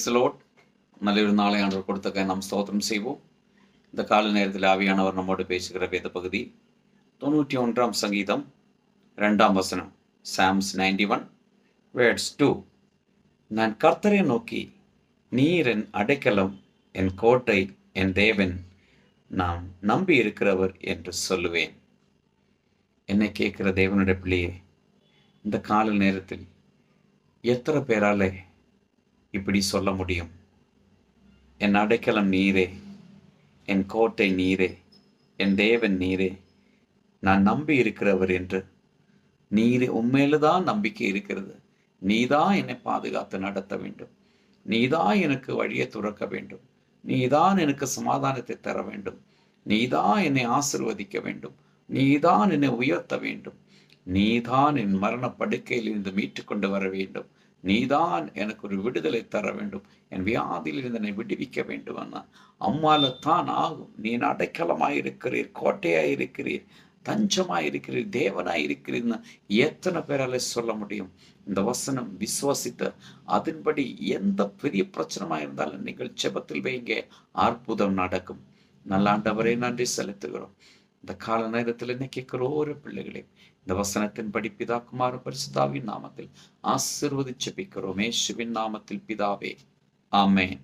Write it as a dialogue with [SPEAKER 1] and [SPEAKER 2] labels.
[SPEAKER 1] Praise the Lord. நல்லொரு நாளை ஆண்டவர் கொடுத்தக்க நாம் ஸ்தோத்திரம் செய்வோம். இந்த கால நேரத்தில் ஆவியானவர் நம்மோடு பேசுகிற வேத பகுதி 91 சங்கீதம் 2 வசனம். Psalms 91 words 2. நான் கர்த்தரை நோக்கி, நீர் என் அடைக்கலம், என் கோட்டை, என் தேவன், நாம் நம்பி இருக்கிறவர் என்று சொல்லுவேன். என்னை கேட்கிற தேவனுடைய பிள்ளையே, இந்த கால நேரத்தில் எத்தனை பேராலே இப்படி சொல்ல முடியும்? என் அடைக்கலம் நீரே, என் கோட்டை நீரே, என் தேவன் நீரே, நான் நம்பி இருக்கிறவர் என்று. நீரே, உண்மையில்தான் நம்பிக்கை இருக்கிறது. நீதான் என்னை பாதுகாத்து நடத்த வேண்டும். நீதான் எனக்கு வழியை துறக்க வேண்டும். நீதான் எனக்கு சமாதானத்தை தர வேண்டும். நீதான் என்னை ஆசீர்வதிக்க வேண்டும். நீதான் என்னை உயர்த்த வேண்டும். நீதான் என் மரண படுக்கையில் இருந்து மீட்டு கொண்டு வர வேண்டும். நீதான் எனக்கு ஒரு விடுதலை தர வேண்டும். என் வியாதியில் இருந்து என்னை விடுவிக்க வேண்டும். அண்ணா, அம்மாலத்தான் ஆகும். நீ அடைக்கலமாயிருக்கிறீர், கோட்டையாயிருக்கிறீர், தஞ்சமாயிருக்கிறீர், தேவனாயிருக்கிறீர்னு எத்தனை பேரால சொல்ல முடியும்? இந்த வசனம் விசுவாசித்த அதன்படி எந்த பெரிய பிரச்சனமா இருந்தாலும் நீங்கள் செபத்தில் வைங்க, அற்புதம் நடக்கும். நல்ல ஆண்டவரே, நன்றி செலுத்துகிறோம். இந்த கால நேரத்தில் என்ன கேட்கிற ஒரு பிள்ளைகளே, இந்த வசனத்தின் படி பிதா குமார பரிசுத்தாவின் நாமத்தில் ஆசீர்வதிச்சு ஜெபிக்கிறோம். இயேசுவின் நாமத்தில் பிதாவே, ஆமென்.